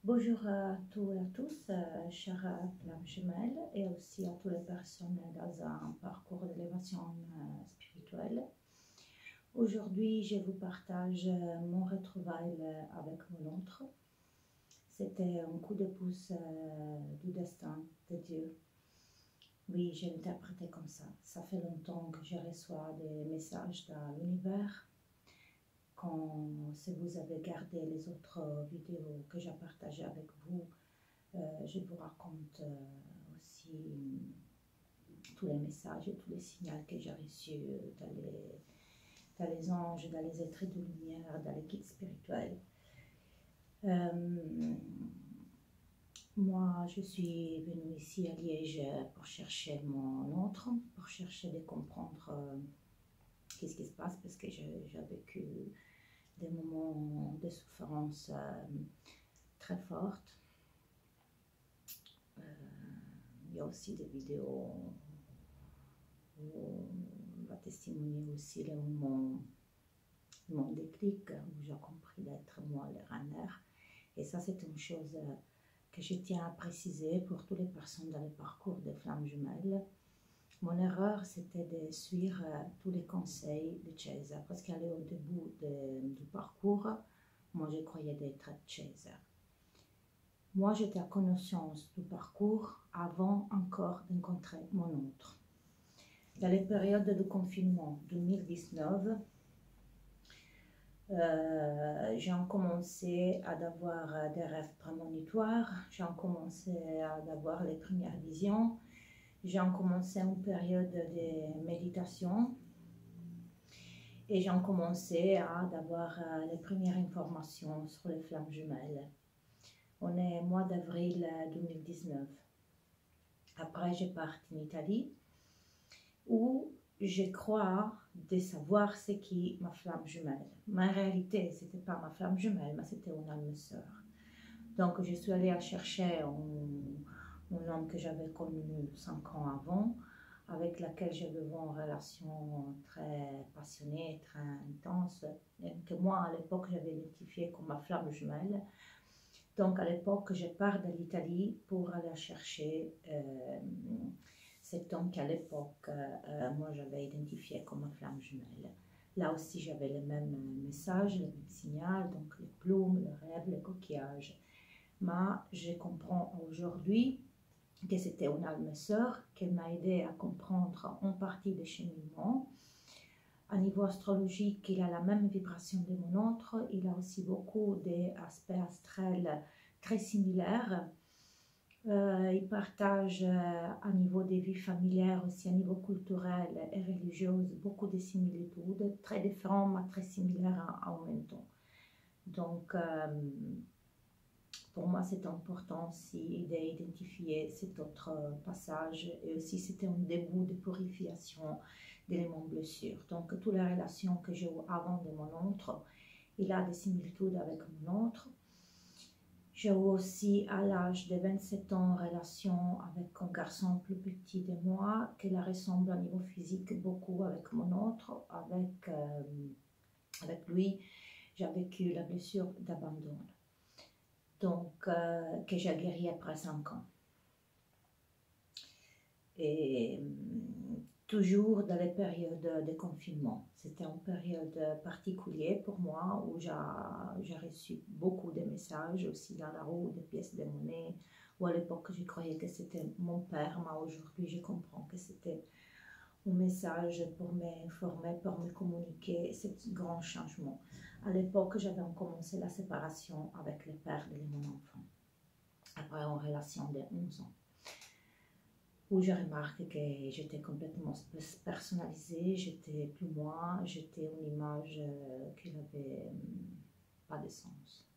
Bonjour à tous et à tous, chères flammes jumelles, et aussi à toutes les personnes dans un parcours d'élévation spirituelle. Aujourd'hui, je vous partage mon retrouvaille avec mon autre. C'était un coup de pouce du destin de Dieu. Oui, j'ai interprété comme ça. Ça fait longtemps que je reçois des messages dans l'univers. Quand si vous avez gardé les autres vidéos que j'ai partagées avec vous, je vous raconte aussi tous les messages et tous les signaux que j'ai reçus dans les anges, dans les êtres de lumière, dans les guides spirituels. Moi, je suis venue ici à Liège pour chercher mon autre, pour chercher de comprendre qu'est-ce qui se passe, parce que j'ai vécu des moments de souffrance très fortes. Il y a aussi des vidéos où on va témoigner aussi le moment, mon déclic, où j'ai compris d'être moi le runner. Et ça, c'est une chose que je tiens à préciser pour toutes les personnes dans le parcours des flammes jumelles. Mon erreur, c'était de suivre tous les conseils de Chaser, parce qu'elle est au début du parcours. Moi, je croyais d'être Chaser. Moi, j'étais à connaissance du parcours avant encore d'encontrer mon autre. Dans les périodes de confinement 2019, j'ai commencé à avoir des rêves prémonitoires, j'ai commencé à avoir les premières visions, j'ai commencé une période de méditation et j'ai commencé à avoir les premières informations sur les flammes jumelles. On est mois d'avril 2019. Après, je pars en Italie où je crois de savoir ce qui est ma flamme jumelle. Mais en réalité, ce n'était pas ma flamme jumelle, mais c'était une âme sœur. Donc, je suis allée à chercher un homme que j'avais connu 5 ans avant, avec laquelle j'avais eu une relation très passionnée, très intense, et que moi, à l'époque, j'avais identifié comme ma flamme jumelle. Donc, à l'époque, je pars de l'Italie pour aller chercher cet homme qu'à l'époque, moi, j'avais identifié comme ma flamme jumelle. Là aussi, j'avais les mêmes messages, les mêmes signaux, donc les plumes, le rêve, les coquillages. Mais je comprends aujourd'hui que c'était une âme sœur qui m'a aidé à comprendre en partie des cheminements. À niveau astrologique, il a la même vibration de mon autre. Il a aussi beaucoup d'aspects astrels très similaires. Il partage à niveau des vies familières, aussi à niveau culturel et religieux, beaucoup de similitudes, très différents mais très similaires en même temps. Donc, pour moi, c'est important aussi d'identifier cet autre passage, et aussi c'était un début de purification d'éléments blessures. Donc, toutes les relations que j'ai eues avant de mon autre, il a des similitudes avec mon autre. J'ai eu aussi à l'âge de 27 ans une relation avec un garçon plus petit de moi, qui la ressemble à niveau physique beaucoup avec mon autre. Avec lui, j'ai vécu la blessure d'abandon. Donc, que j'ai guéri après 5 ans. Et toujours dans les périodes de confinement. C'était une période particulière pour moi où j'ai reçu beaucoup de messages, aussi dans la rue, des pièces de monnaie, où à l'époque je croyais que c'était mon père, mais aujourd'hui je comprends que c'était un message pour m'informer, pour me communiquer ce grand changement. À l'époque, j'avais commencé la séparation avec le père de mon enfant, après une relation de 11 ans, où je remarque que j'étais complètement personnalisée, j'étais plus moi, j'étais une image qui n'avait pas de sens.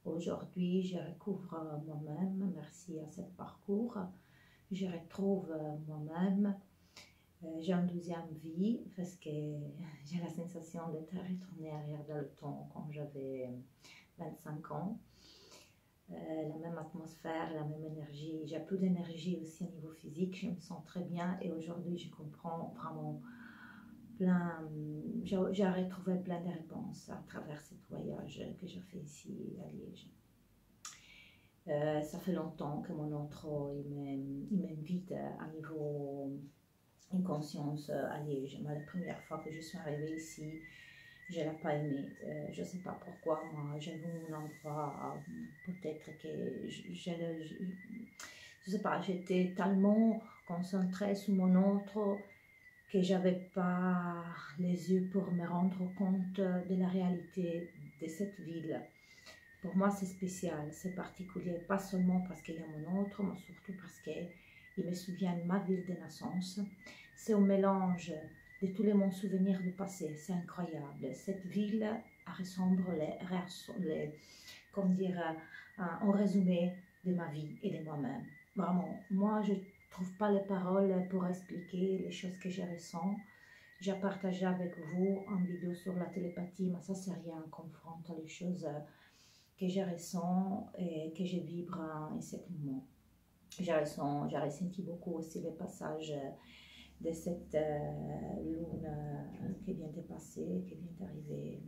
Aujourd'hui, je recouvre moi-même, merci à ce parcours, je retrouve moi-même. J'ai une deuxième vie parce que j'ai la sensation d'être retournée arrière dans le temps quand j'avais 25 ans. La même atmosphère, la même énergie. J'ai plus d'énergie aussi au niveau physique, je me sens très bien et aujourd'hui je comprends vraiment j'ai retrouvé plein de réponses à travers ce voyage que j'ai fait ici à Liège. Ça fait longtemps que mon autre, il m'invite à niveau inconscience à Liège. Mais la première fois que je suis arrivée ici, je ne l'ai pas aimé. Je ne sais pas pourquoi. Moi, j'aime mon endroit. Peut-être que je sais pas, j'étais tellement concentrée sur mon autre que j'avais pas les yeux pour me rendre compte de la réalité de cette ville. Pour moi, c'est spécial, c'est particulier, pas seulement parce qu'il y a mon autre, mais surtout parce qu'il me souvient de ma ville de naissance. C'est un mélange de tous mon souvenirs du passé, c'est incroyable. Cette ville ressemble comme dire, en résumé de ma vie et de moi-même. Vraiment, moi, je ne trouve pas les paroles pour expliquer les choses que je ressens. J'ai partagé avec vous en vidéo sur la télépathie, mais ça, c'est rien, on confronte les choses que je ressens et que je vibre en ce moment. J'ai ressenti beaucoup aussi les passages de cette lune qui vient de passer, qui vient d'arriver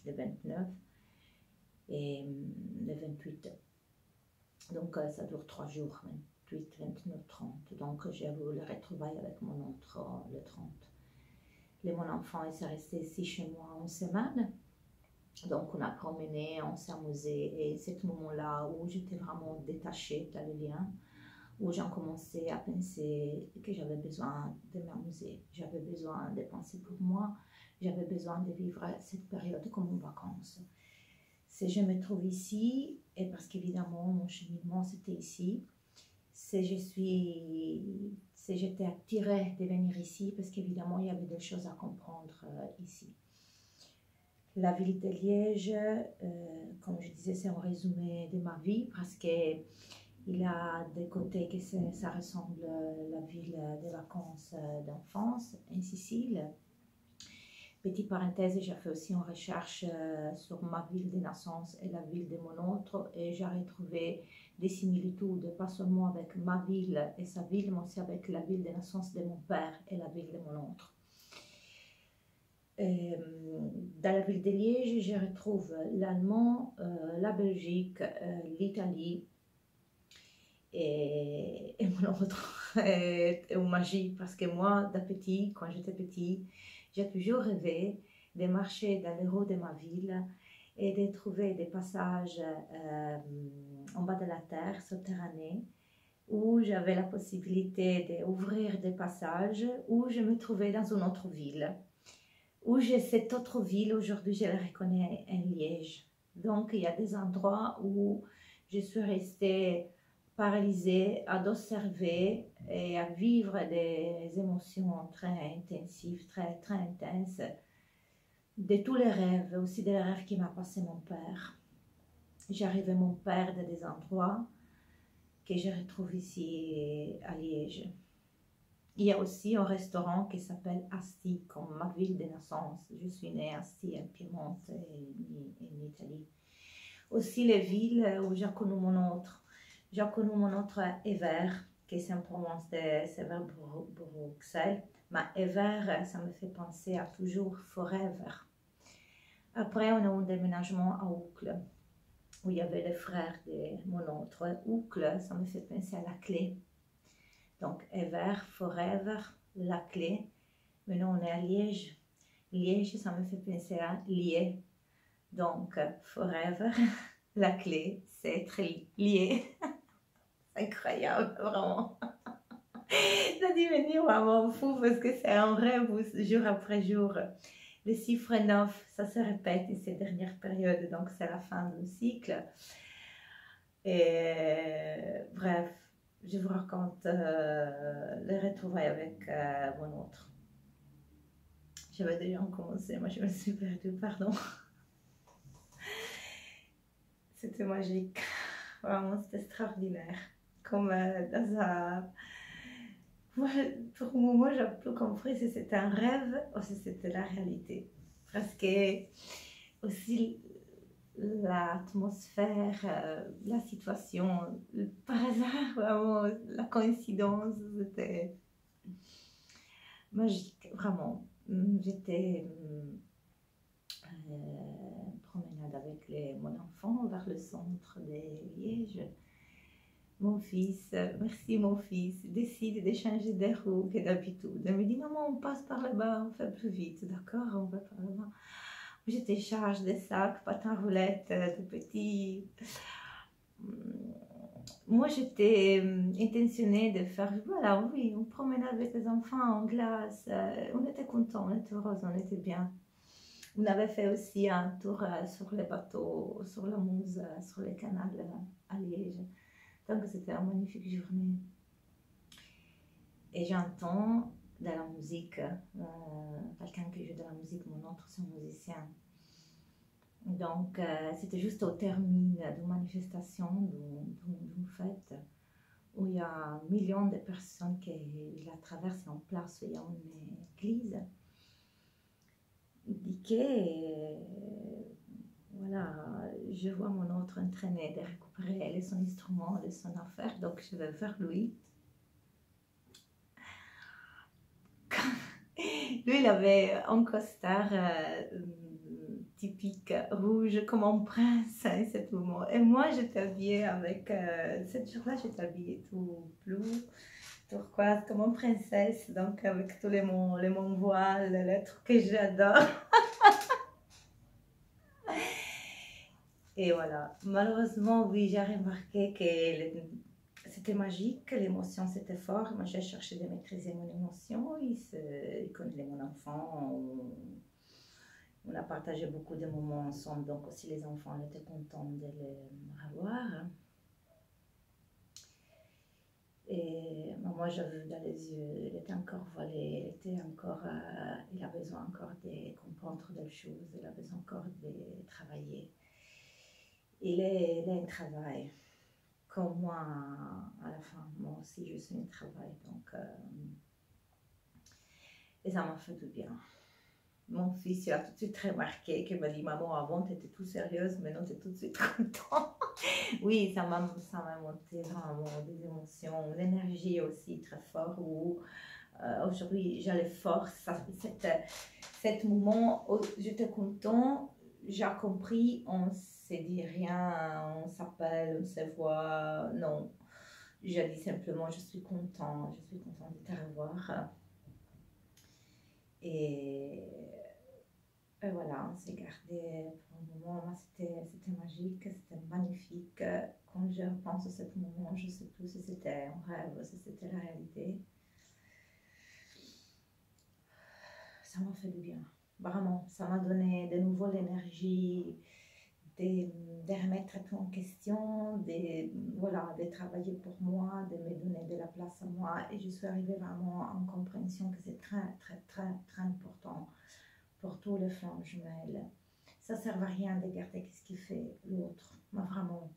le 29 et le 28. Donc ça dure 3 jours, 28, 29, 30. Donc j'ai eu le retrouvaille avec mon autre le 30. Mon enfant est resté ici chez moi une semaine. Donc on a promené, on s'est amusé et c'est ce moment-là où j'étais vraiment détachée dans le lien, où j'ai commencé à penser que j'avais besoin de m'amuser, j'avais besoin de penser pour moi, j'avais besoin de vivre cette période comme une vacance. Si je me trouve ici, et parce qu'évidemment mon cheminement c'était ici, si j'étais attirée de venir ici, parce qu'évidemment il y avait des choses à comprendre ici. La ville de Liège, comme je disais, c'est un résumé de ma vie parce qu'il y a des côtés que ça ressemble à la ville des vacances d'enfance en Sicile. Petite parenthèse, j'ai fait aussi une recherche sur ma ville de naissance et la ville de mon autre et j'ai retrouvé des similitudes, pas seulement avec ma ville et sa ville, mais aussi avec la ville de naissance de mon père et la ville de mon autre. Dans la ville de Liège, je retrouve l'allemand, la Belgique, l'Italie et mon autre est une magie parce que moi, quand j'étais petit, j'ai toujours rêvé de marcher dans les rues de ma ville et de trouver des passages en bas de la terre, souterrainés, où j'avais la possibilité d'ouvrir des passages, où je me trouvais dans une autre ville. Où j'ai cette autre ville, aujourd'hui je la reconnais en Liège. Donc il y a des endroits où je suis restée paralysée à observer et à vivre des émotions très intensives, très intenses, de tous les rêves, aussi des rêves qui m'a passé mon père. J'arrivais mon père dans des endroits que je retrouve ici à Liège. Il y a aussi un restaurant qui s'appelle Asti, comme ma ville de naissance. Je suis née à Asti, en Piémont, en Italie. Aussi les villes où j'ai connu mon autre. J'ai connu mon autre Ever, qui est en Provence, c'est vers Bruxelles. Mais Ever, ça me fait penser à toujours Forever. Après, on a un déménagement à Uccle, où il y avait les frères de mon autre. Uccle, ça me fait penser à la clé. Donc, Ever, Forever, la clé. Maintenant, on est à Liège. Liège, ça me fait penser à lié. Donc, Forever, la clé, c'est être lié. Incroyable, vraiment. Ça a devenir vraiment fou parce que c'est un rêve jour après jour. Le chiffre 9, ça se répète en ces dernières périodes, donc c'est la fin du cycle. Et bref. Je vous raconte les retrouvailles avec mon autre. J'avais déjà commencé, moi je me suis perdue, pardon. C'était magique, vraiment c'était extraordinaire. Comme dans un... Moi, pour le moment, j'ai plus compris si c'était un rêve ou si c'était la réalité. Parce que aussi l'atmosphère, la situation, par hasard, vraiment, la coïncidence, c'était magique, vraiment. J'étais promenade promenade avec mon enfant vers le centre de Liège. Mon fils, merci mon fils, décide de changer de roue que d'habitude. Il me dit, maman, on passe par là-bas, on fait plus vite. D'accord, on va par là-bas. Je décharge des sacs, patins roulettes, tout petits. Moi, j'étais intentionnée de faire, voilà, oui, on promenade avec les enfants en glace. On était contents, on était heureux, on était bien. On avait fait aussi un tour sur les bateaux, sur la Meuse, sur le canal à Liège. Donc, c'était une magnifique journée. Et j'entends de la musique, quelqu'un qui joue de la musique, mon autre, c'est un musicien. Donc, c'était juste au terme d'une manifestation, d'une fête, où il y a millions de personnes qui la traversent en place, il y a une église. Voilà, je vois mon autre en train de récupérer son instrument, son affaire, donc je vais vers lui. Lui, il avait un costard typique rouge comme un prince à ce moment. Et moi, j'étais habillée avec, cette jour-là, j'étais habillée tout bleu, turquoise, comme une princesse, donc avec tous les mon voiles, les trucs que j'adore. Et voilà, malheureusement, oui, j'ai remarqué que c'était magique, l'émotion c'était fort. Moi, j'ai cherché de maîtriser mon émotion. Il connaît mon enfant. On a partagé beaucoup de moments ensemble, donc aussi les enfants étaient contents de les revoir. Et moi, j'avais vu dans les yeux, il était encore voilé, il a besoin encore de comprendre des choses, il a besoin encore de travailler. Il est un travail, comme moi à la fin, moi aussi je suis un travail, donc et ça m'a fait du bien. Mon fils, il a tout de suite remarqué qu'il m'a dit, maman, avant tu étais tout sérieuse, maintenant tu es tout de suite content. Oui, ça m'a monté vraiment des émotions, l'énergie aussi très fort, où aujourd'hui j'ai les forces, cet moment où j'étais content, j'ai compris, on se dit rien, on s'appelle, on se voit, non. J'ai dit simplement, je suis content de te revoir. Et voilà, on s'est gardé pour un moment, c'était magique, c'était magnifique. Quand je pense à ce moment, je ne sais plus si c'était un rêve, si c'était la réalité. Ça m'a fait du bien, vraiment. Ça m'a donné de nouveau l'énergie de remettre tout en question, de travailler pour moi, de me donner de la place à moi. Et je suis arrivée vraiment en compréhension que c'est très, très, très, très important pour tous les flammes jumelles. Ça ne sert à rien de garder ce qui fait l'autre, mais vraiment.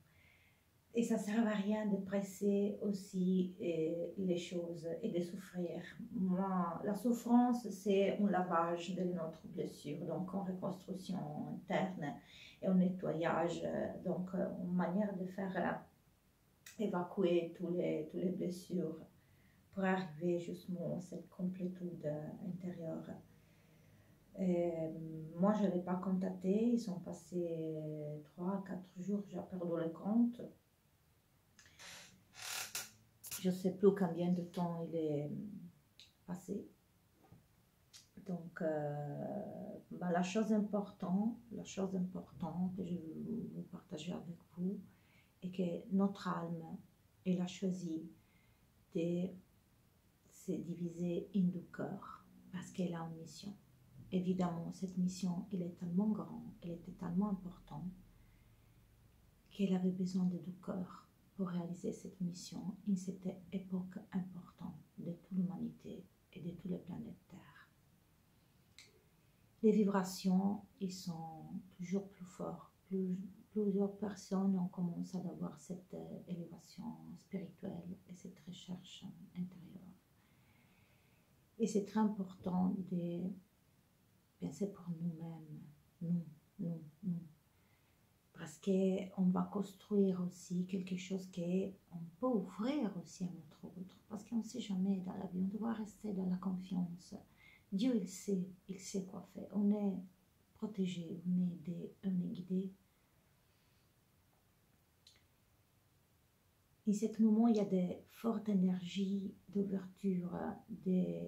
Et ça ne sert à rien de presser aussi les choses et de souffrir. Moi, la souffrance, c'est un lavage de notre blessure, donc en reconstruction interne et en nettoyage, donc une manière de faire évacuer tous les blessures pour arriver justement à cette complétude intérieure. Moi, je ne l'ai pas contacté, ils sont passés 3-4 jours, j'ai perdu le compte. Je ne sais plus combien de temps il est passé. Donc, la chose importante que je veux partager avec vous est que notre âme, elle a choisi de se diviser en deux cœurs parce qu'elle a une mission. Évidemment, cette mission, elle est tellement grande, elle était tellement importante qu'elle avait besoin de deux cœurs pour réaliser cette mission en cette époque importante de toute l'humanité et de toutes les planètes Terre. Les vibrations, ils sont toujours plus forts. Plusieurs personnes ont commencé à avoir cette élévation spirituelle et cette recherche intérieure. Et c'est très important de penser pour nous-mêmes, nous. Parce qu'on va construire aussi quelque chose qu'on peut offrir aussi à notre autre. Parce qu'on ne sait jamais dans la vie, on doit rester dans la confiance. Dieu, il sait quoi faire. On est protégé, on est aidé, on est guidé En ce moment, il y a des fortes énergies d'ouverture, de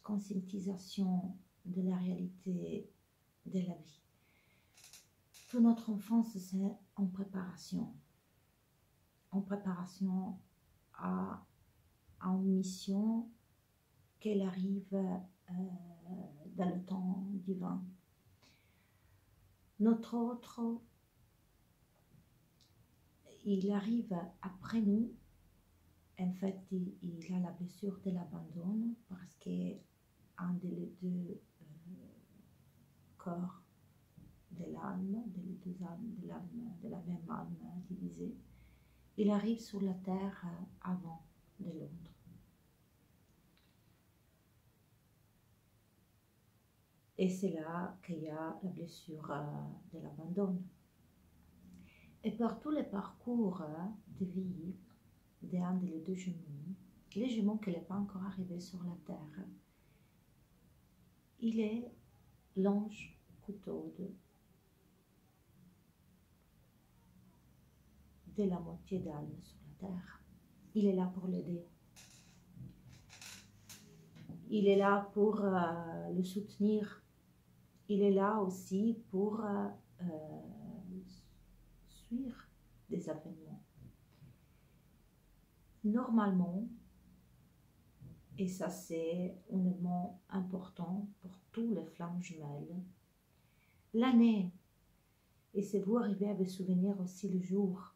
conscientisation de la réalité de la vie. Toute notre enfance, c'est en préparation à une mission qu'elle arrive dans le temps divin. Notre autre, il arrive après nous. En fait, il a la blessure de l'abandon parce qu'un des deux corps de l'âme, des deux âmes, de la même âme divisée, il arrive sur la terre avant de l'autre. Et c'est là qu'il y a la blessure de l'abandon. Et par tous les parcours de vie d'un des deux jumeaux, les jumeaux qui n'est pas encore arrivé sur la terre, il est l'ange couteau de la moitié d'âme sur la terre. Il est là pour l'aider. Il est là pour le soutenir. Il est là aussi pour suivre des événements. Normalement, et ça c'est un élément important pour tous les flammes jumelles, l'année, et c'est vous arrivez à vous souvenir aussi le jour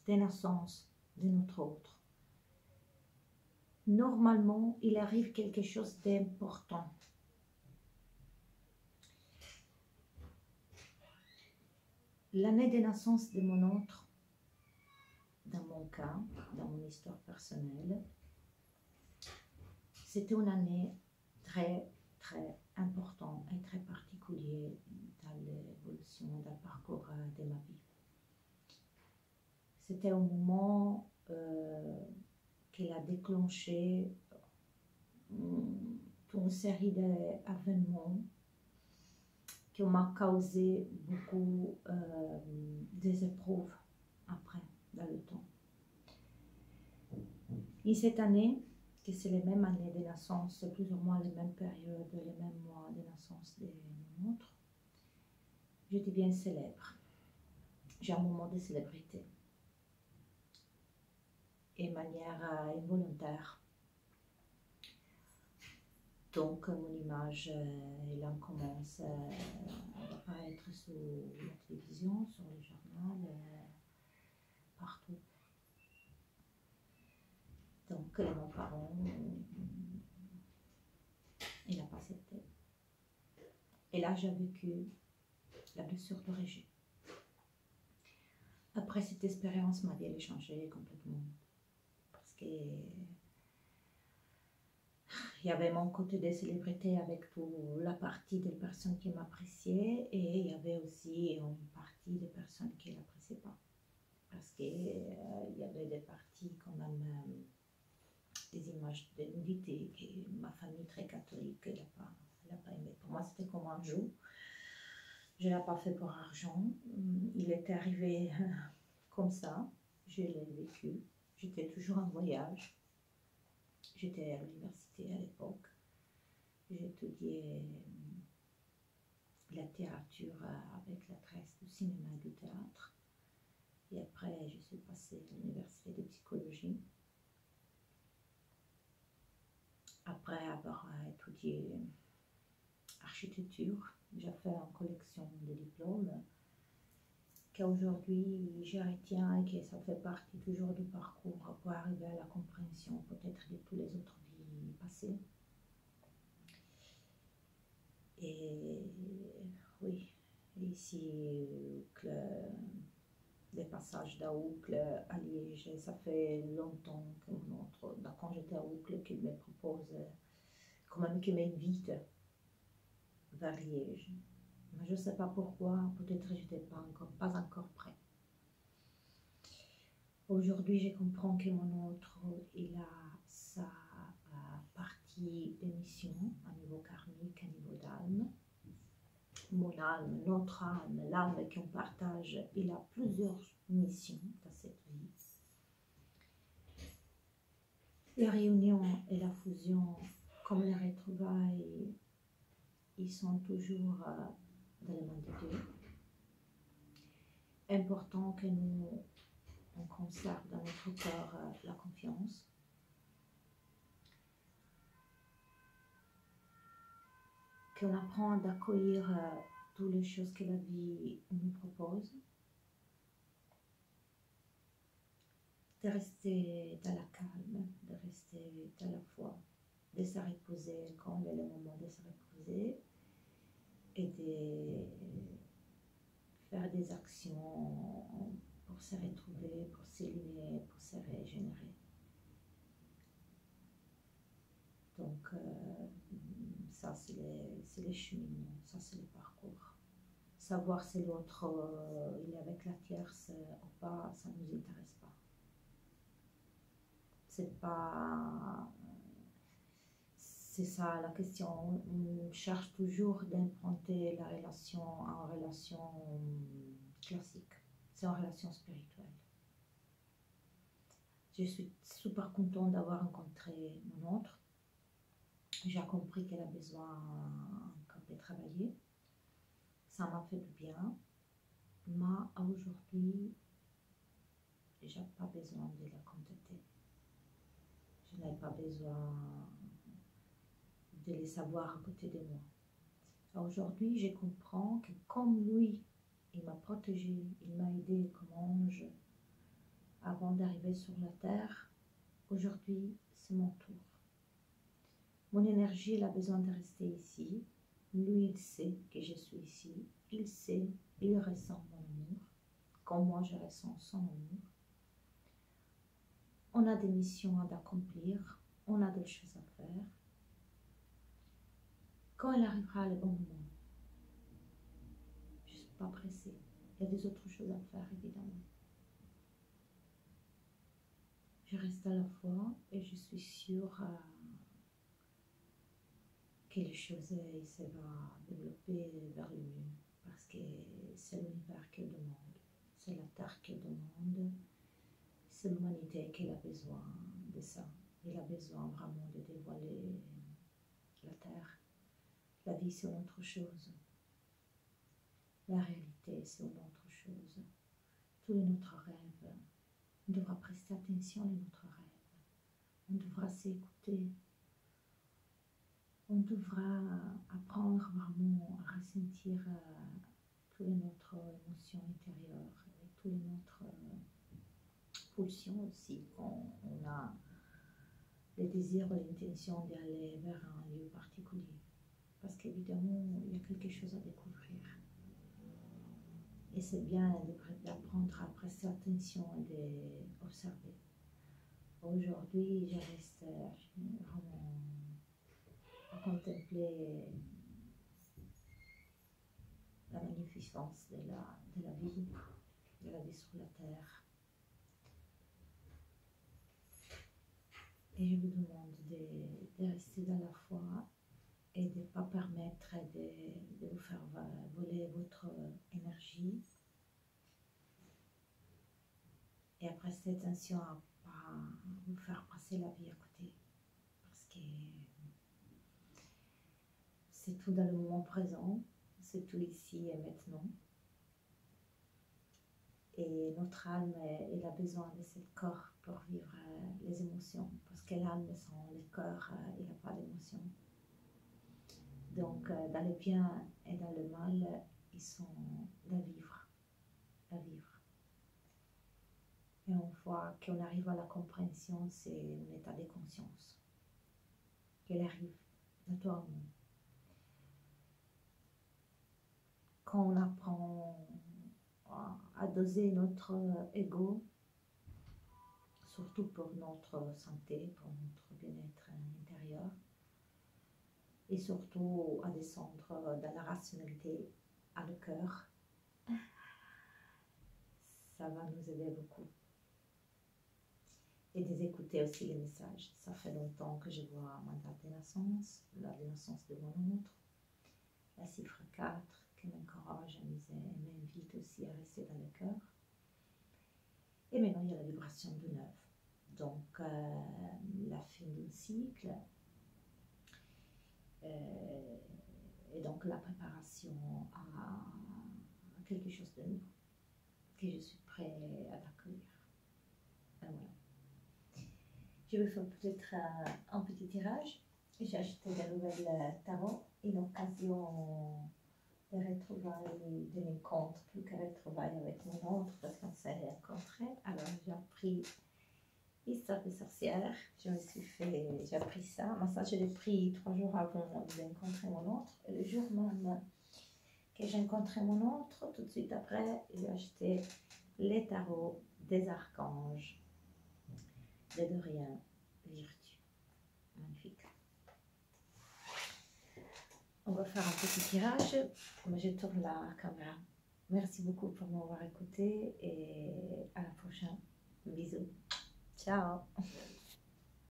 de naissance de notre autre. Normalement, il arrive quelque chose d'important. L'année de naissance de mon autre, dans mon cas, dans mon histoire personnelle, c'était une année très, très importante et très particulière dans l'évolution, dans le parcours de ma vie. C'était un moment qu'il a déclenché toute une série d'événements qui m'a causé beaucoup des épreuves après, dans le temps. Et cette année, que c'est les mêmes années de naissance, c'est plus ou moins les mêmes périodes, les mêmes mois de naissance de mon autre, je deviens célèbre. J'ai un moment de célébrité. Et de manière involontaire. Donc, mon image, elle en commence à apparaître sur la télévision, sur le journal, partout. Donc, mon parent, il n'a pas accepté. Et là, j'ai vécu la blessure de rejet. Après cette expérience, ma vie elle a changé complètement. Parce que il y avait mon côté de célébrité avec toute la partie des personnes qui m'appréciaient et il y avait aussi une partie des personnes qui ne l'appréciaient pas. Parce qu'il y avait des parties quand même, des images de nudité que ma famille très catholique n'a pas aimé. Pour moi, c'était comme un jeu. Je ne l'ai pas fait pour argent. Il était arrivé comme ça. Je l'ai vécu. J'étais toujours en voyage. J'étais à l'université à l'époque. J'étudiais la littérature avec la tresse du cinéma et du théâtre. Et après, je suis passée à l'université de psychologie. Après avoir étudié architecture, j'ai fait une collection de diplômes qu'aujourd'hui je retiens et que ça fait partie toujours du parcours pour arriver à la compréhension peut-être de tous les autres vies passées. Et oui, ici, des passages d'Aucle à Liège, ça fait longtemps que quand j'étais à Aucle, qu'il me propose, quand même qu'il m'invite vers Liège. Mais je ne sais pas pourquoi, peut-être que je n'étais pas encore prêt. Aujourd'hui, je comprends que mon autre, il a sa partie d'émission à niveau karmique, à niveau d'âme. Mon âme, notre âme, l'âme qu'on partage, il a plusieurs missions dans cette vie. La réunion et la fusion, comme les retrouvailles, ils sont toujours dans les mains de Dieu. Important que nous on conserve dans notre corps la confiance. Qu'on apprend d'accueillir toutes les choses que la vie nous propose. De rester dans la calme, de rester dans la foi, de se reposer quand il est le moment de se reposer et de faire des actions pour se retrouver, pour s'éliminer, pour se régénérer. Donc, ça, c'est les cheminements, ça, c'est le parcours. Savoir si l'autre il est avec la tierce ou pas, ça ne nous intéresse pas. C'est pas. C'est ça la question. On cherche toujours d'implanter la relation en relation classique. C'est en relation spirituelle. Je suis super contente d'avoir rencontré mon autre. J'ai compris qu'elle a besoin de travailler. Ça m'a fait du bien. Mais aujourd'hui, je n'ai pas besoin de la contacter. Je n'ai pas besoin de les savoir à côté de moi. Aujourd'hui, je comprends que comme lui, il m'a protégée, il m'a aidé comme ange avant d'arriver sur la terre. Aujourd'hui, c'est mon tour. Mon énergie, elle a besoin de rester ici. Lui, il sait que je suis ici. Il sait, il ressent mon amour, comme moi je ressens son amour. On a des missions à accomplir, on a des choses à faire. Quand il arrivera le bon moment, je ne suis pas pressée. Il y a des autres choses à faire, évidemment. Je reste à la fois et je suis sûre que les choses se vont développer vers le mieux. Parce que c'est l'univers qui demande, c'est la Terre qui demande, c'est l'humanité qui a besoin de ça. Il a besoin vraiment de dévoiler la Terre. La vie, c'est une autre chose. La réalité, c'est une autre chose. Tout est notre rêve. On devra prester attention à notre rêve. On devra s'écouter. On devra apprendre vraiment à ressentir toutes notre émotions intérieures et toutes notre pulsions aussi quand on a le désir ou l'intention d'aller vers un lieu particulier. Parce qu'évidemment, il y a quelque chose à découvrir. Et c'est bien d'apprendre à prester attention et d'observer. Aujourd'hui, je reste vraiment à contempler la magnificence de la vie sur la terre. Et je vous demande de rester dans la foi et de ne pas permettre de vous faire voler votre énergie. Et à prester attention à ne pas vous faire passer la vie à côté. Parce que c'est tout dans le moment présent, c'est tout ici et maintenant. Et notre âme, elle a besoin de ce corps pour vivre les émotions. Parce que l'âme sans le corps, il n'a pas d'émotion. Donc, dans le bien et dans le mal, ils sont à vivre. Et une fois qu'on arrive à la compréhension, c'est un état de conscience. Qu'elle arrive naturellement. Quand on apprend à doser notre ego, surtout pour notre santé, pour notre bien-être intérieur, et surtout à descendre dans la rationalité à le cœur, ça va nous aider beaucoup. Et d'écouter aussi les messages. Ça fait longtemps que je vois ma date de naissance, la naissance de mon autre, la chiffre 4 qui m'encourage, m'invite aussi à rester dans le cœur. Et maintenant, il y a la vibration de 9. Donc, la fin d'un cycle et donc la préparation à quelque chose de nouveau que je suis prêt à accueillir. Voilà. Je vais faire peut-être un petit tirage. J'ai acheté de nouvelles tarots, une occasion de retrouvailles, de rencontre, plus que retrouvailles avec mon autre parce qu'on s'est rencontrés. Alors j'ai appris Histoire de sorcière. J'ai appris ça. Mais ça, je l'ai pris 3 jours avant de rencontrer mon autre. Et le jour même que j'ai rencontré mon autre, tout de suite après, j'ai acheté les tarots des archanges de Dorian Virtue. Magnifique. On va faire un petit tirage. Moi, je tourne la caméra. Merci beaucoup pour m'avoir écouté et à la prochaine. Bisous. Ciao.